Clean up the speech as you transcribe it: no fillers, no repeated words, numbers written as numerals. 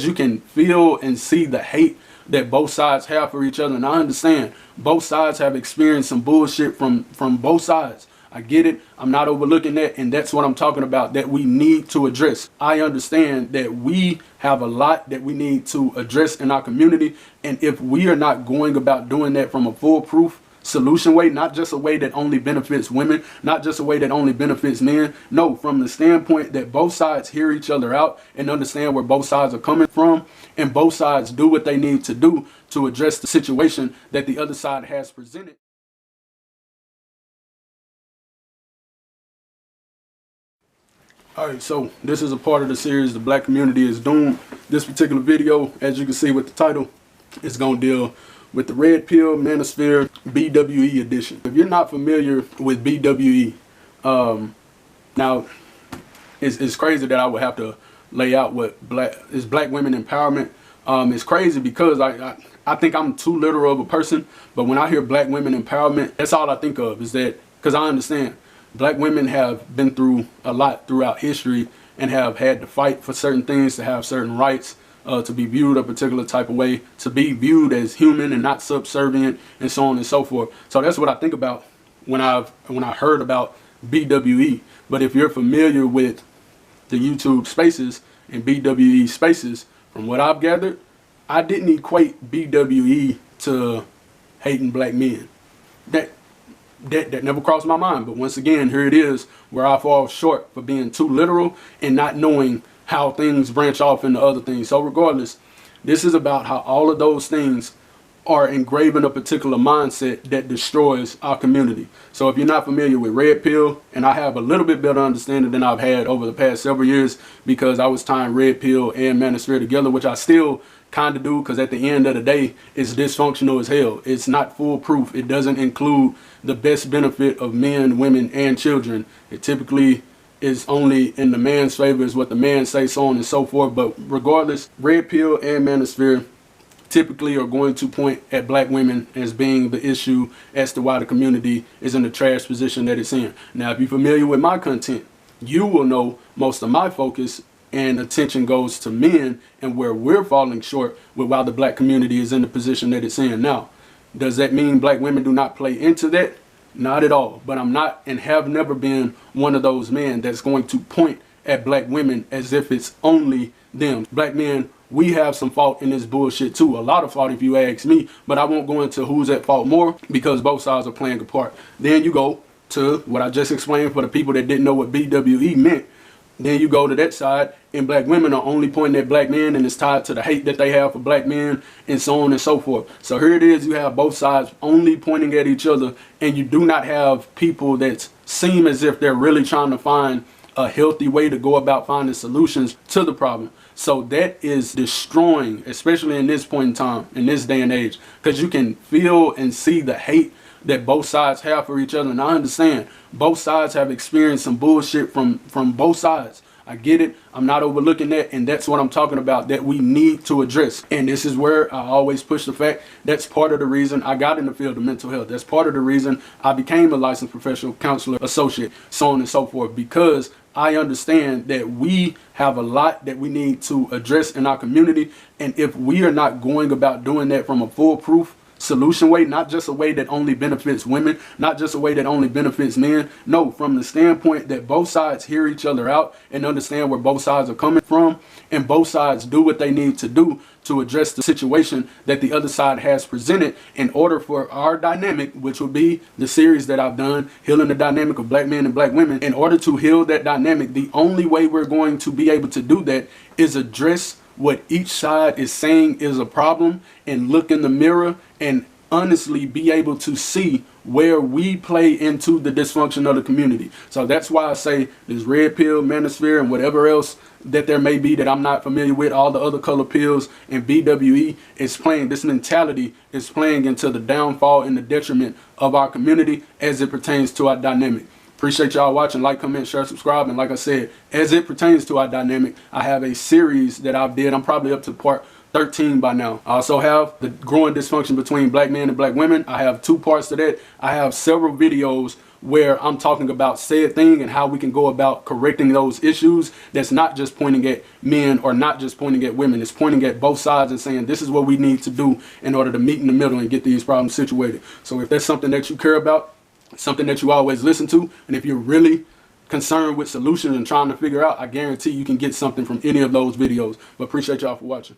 You can feel and see the hate that both sides have for each other. And I understand both sides have experienced some bullshit from both sides. I get it. I'm not overlooking that. And that's what I'm talking about, that we need to address. I understand that we have a lot that we need to address in our community. And if we are not going about doing that from a foolproof solution way, not just a way that only benefits women, not just a way that only benefits men. No, from the standpoint that both sides hear each other out and understand where both sides are coming from, and both sides do what they need to do to address the situation that the other side has presented. Alright, so this is a part of the series, The Black Community is Doomed. This particular video, as you can see with the title, is going to deal with the Red Pill Manosphere BWE edition. If you're not familiar with BWE, now it's crazy that I would have to lay out what black women empowerment. It's crazy because I think I'm too literal of a person, but when I hear black women empowerment, that's all I think of, is that, because I understand black women have been through a lot throughout history and have had to fight for certain things, to have certain rights, to be viewed a particular type of way, to be viewed as human and not subservient, and so on and so forth. So that's what I think about when I heard about BWE. But if you're familiar with the YouTube spaces and BWE spaces, from what I've gathered, I didn't equate BWE to hating black men. That never crossed my mind. But once again, here it is where I fall short for being too literal and not knowing how things branch off into other things. So regardless, this is about how all of those things are engraving a particular mindset that destroys our community. So if you're not familiar with Red Pill, and I have a little bit better understanding than I've had over the past several years, because I was tying Red Pill and Manosphere together, which I still kind of do, because at the end of the day, it's dysfunctional as hell. It's not foolproof. It doesn't include the best benefit of men, women, and children. It typically is only in the man's favor, is what the man say, so on and so forth. But regardless, Red Pill and Manosphere typically are going to point at black women as being the issue as to why the community is in the trash position that it's in. Now, if you're familiar with my content, you will know most of my focus and attention goes to men and where we're falling short with why the black community is in the position that it's in. Now, does that mean black women do not play into that? Not at all. But I'm not and have never been one of those men that's going to point at black women as if it's only them. Black men, we have some fault in this bullshit too. A lot of fault if you ask me, but I won't go into who's at fault more, because both sides are playing a part. Then you go to what I just explained for the people that didn't know what BWE meant. Then you go to that side, and black women are only pointing at black men, and it's tied to the hate that they have for black men, and so on and so forth. So here it is, you have both sides only pointing at each other, and you do not have people that seem as if they're really trying to find a healthy way to go about finding solutions to the problem. So that is destroying, especially in this point in time, in this day and age, because you can feel and see the hate that both sides have for each other. And I understand both sides have experienced some bullshit from both sides. I get it. I'm not overlooking that. And that's what I'm talking about, that we need to address. And this is where I always push the fact that's part of the reason I got in the field of mental health. That's part of the reason I became a licensed professional counselor associate, so on and so forth, because I understand that we have a lot that we need to address in our community. And if we are not going about doing that from a foolproof solution way, not just a way that only benefits women, not just a way that only benefits men. No, from the standpoint that both sides hear each other out and understand where both sides are coming from, and both sides do what they need to do to address the situation that the other side has presented, in order for our dynamic, which will be the series that I've done, Healing the Dynamic of Black Men and Black Women. In order to heal that dynamic, the only way we're going to be able to do that is address what each side is saying is a problem, and look in the mirror and honestly be able to see where we play into the dysfunction of the community. So that's why I say this Red Pill, Manosphere, and whatever else that there may be that I'm not familiar with, all the other color pills, and BWE is playing, this mentality is playing into the downfall and the detriment of our community as it pertains to our dynamic. Appreciate y'all watching. Like, comment, share, subscribe. And like I said, as it pertains to our dynamic, I have a series that I've did. I'm probably up to part 13 by now. I also have the growing dysfunction between black men and black women. I have 2 parts to that. I have several videos where I'm talking about said thing and how we can go about correcting those issues. That's not just pointing at men or not just pointing at women. It's pointing at both sides and saying this is what we need to do in order to meet in the middle and get these problems situated. So if that's something that you care about, something that you always listen to, and if you're really concerned with solutions and trying to figure out, I guarantee you can get something from any of those videos. But appreciate y'all for watching.